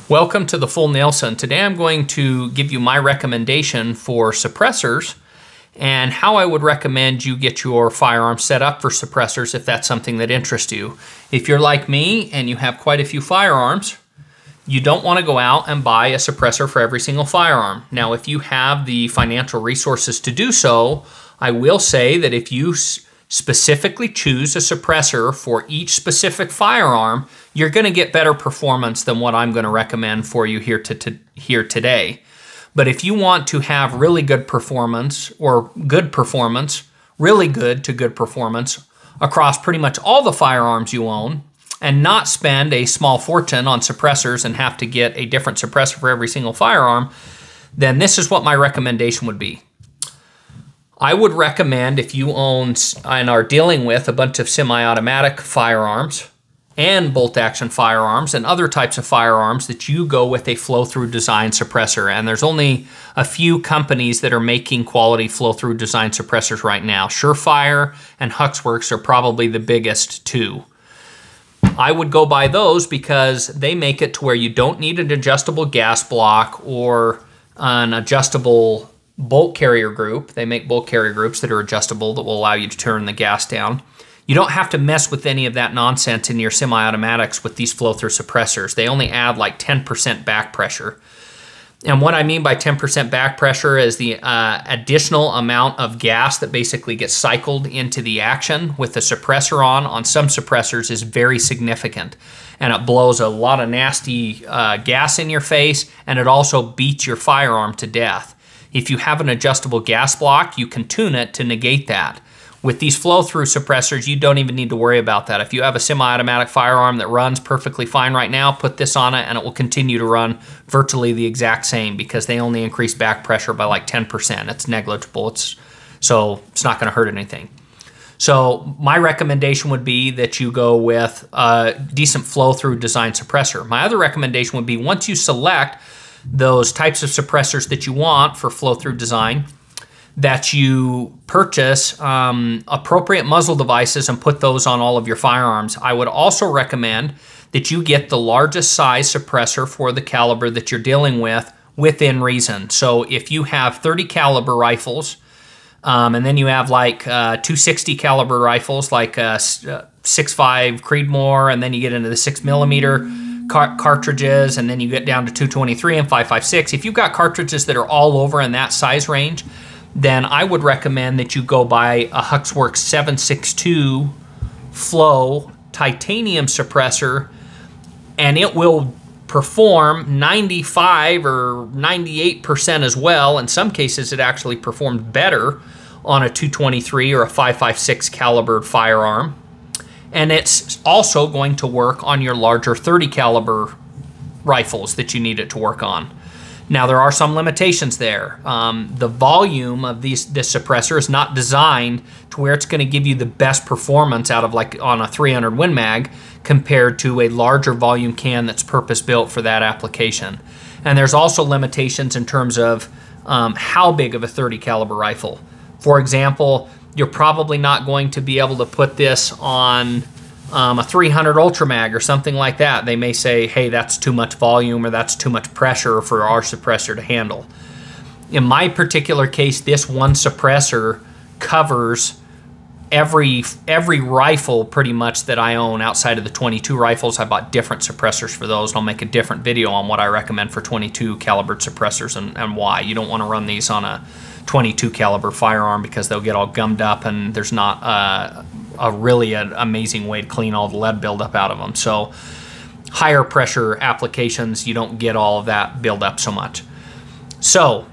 Welcome to the Full Nelson. Today I'm going to give you my recommendation for suppressors and how I would recommend you get your firearm set up for suppressors if that's something that interests you. If you're like me and you have quite a few firearms, you don't want to go out and buy a suppressor for every single firearm. Now, if you have the financial resources to do so, I will say that if you specifically choose a suppressor for each specific firearm, you're going to get better performance than what I'm going to recommend for you here today. But if you want to have really good performance or good performance, really good to good performance across pretty much all the firearms you own and not spend a small fortune on suppressors and have to get a different suppressor for every single firearm, then this is what my recommendation would be. I would recommend if you own and are dealing with a bunch of semi-automatic firearms and bolt-action firearms and other types of firearms that you go with a flow-through design suppressor. And there's only a few companies that are making quality flow-through design suppressors right now. Surefire and Huxwrks are probably the biggest two. I would go by those because they make it to where you don't need an adjustable gas block or an adjustable bolt carrier group. They make bolt carrier groups that are adjustable that will allow you to turn the gas down. You don't have to mess with any of that nonsense in your semi-automatics with these flow-through suppressors. They only add like 10% back pressure. And what I mean by 10% back pressure is the additional amount of gas that basically gets cycled into the action with the suppressor on some suppressors is very significant. And it blows a lot of nasty gas in your face, and it also beats your firearm to death. If you have an adjustable gas block, you can tune it to negate that. With these flow-through suppressors, you don't even need to worry about that. If you have a semi-automatic firearm that runs perfectly fine right now, put this on it and it will continue to run virtually the exact same because they only increase back pressure by like 10%. It's negligible, so it's not going to hurt anything. So my recommendation would be that you go with a decent flow-through design suppressor. My other recommendation would be once you select those types of suppressors that you want for flow-through design, that you purchase appropriate muzzle devices and put those on all of your firearms. I would also recommend that you get the largest size suppressor for the caliber that you're dealing with within reason. So if you have 30 caliber rifles, and then you have like 260 caliber rifles, like 6.5 Creedmoor, and then you get into the 6mm cartridges, and then you get down to 223 and 5.56. If you've got cartridges that are all over in that size range, then I would recommend that you go buy a Huxwrks 762 Flow titanium suppressor, and it will perform 95 or 98% as well. In some cases, it actually performed better on a 223 or a 5.56 caliber firearm. And it's also going to work on your larger 30 caliber rifles that you need it to work on. Now, there are some limitations there. The volume of this suppressor is not designed to where it's going to give you the best performance out of like on a 300 Win Mag compared to a larger volume can that's purpose-built for that application. And there's also limitations in terms of how big of a 30 caliber rifle. For example, you're probably not going to be able to put this on a 300 Ultra Mag or something like that. They may say, hey, that's too much volume or that's too much pressure for our suppressor to handle. In my particular case, this one suppressor covers every rifle pretty much that I own outside of the 22 rifles. I bought different suppressors for those, and I'll make a different video on what I recommend for 22 calibered suppressors and why. You don't want to run these on a 22 caliber firearm because they'll get all gummed up and there's not a really amazing way to clean all the lead buildup out of them. So higher pressure applications, you don't get all of that buildup so much. So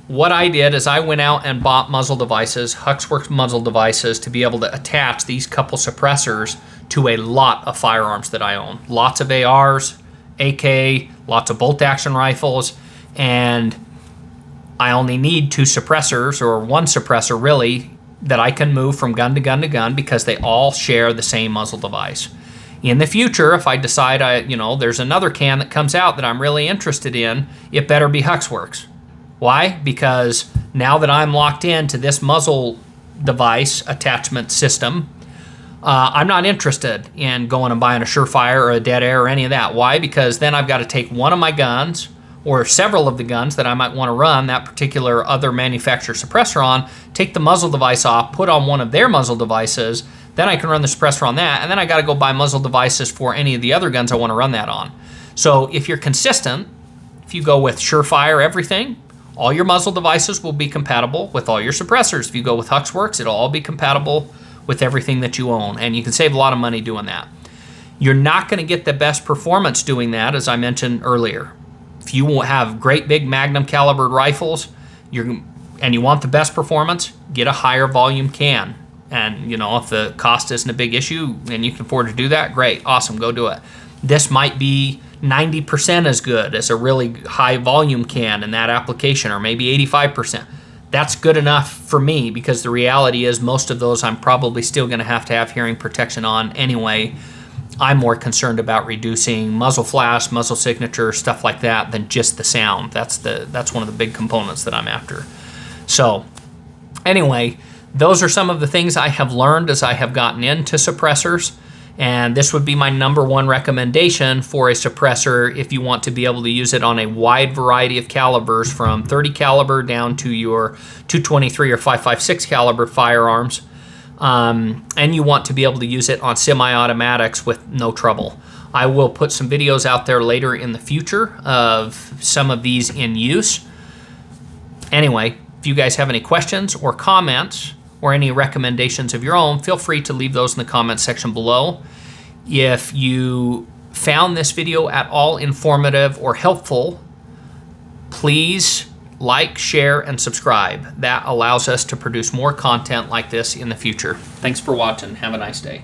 what I did is I went out and bought muzzle devices, Huxwrks muzzle devices, to be able to attach these couple suppressors to a lot of firearms that I own. Lots of ARs, AK, lots of bolt-action rifles, and I only need 2 suppressors, or 1 suppressor really, that I can move from gun to gun to gun because they all share the same muzzle device. In the future, if I decide there's another can that comes out that I'm really interested in, it better be Huxwrks. Why? Because now that I'm locked into this muzzle device attachment system, I'm not interested in going and buying a Surefire or a Dead Air or any of that. Why? Because then I've got to take one of my guns or several of the guns that I might want to run that particular other manufacturer suppressor on, take the muzzle device off, put on one of their muzzle devices, then I can run the suppressor on that, and then I got to go buy muzzle devices for any of the other guns I want to run that on. So if you're consistent, if you go with Surefire everything, all your muzzle devices will be compatible with all your suppressors. If you go with Huxwrks, it'll all be compatible with everything that you own, and you can save a lot of money doing that. You're not going to get the best performance doing that, as I mentioned earlier. If you have great big magnum calibered rifles, and you want the best performance, get a higher volume can. And if the cost isn't a big issue and you can afford to do that, great, awesome, go do it. This might be 90% as good as a really high volume can in that application, or maybe 85%. That's good enough for me, because the reality is most of those I'm probably still going to have hearing protection on anyway. I'm more concerned about reducing muzzle flash, muzzle signature, stuff like that than just the sound. That's one of the big components that I'm after. So anyway, those are some of the things I have learned as I have gotten into suppressors, and this would be my .1 recommendation for a suppressor if you want to be able to use it on a wide variety of calibers, from 30 caliber down to your 223 or 5.56 caliber firearms, and you want to be able to use it on semi-automatics with no trouble. I will put some videos out there later in the future of some of these in use. Anyway, if you guys have any questions or comments or any recommendations of your own, feel free to leave those in the comments section below. If you found this video at all informative or helpful, please like, share, and subscribe. That allows us to produce more content like this in the future. Thanks for watching. Have a nice day.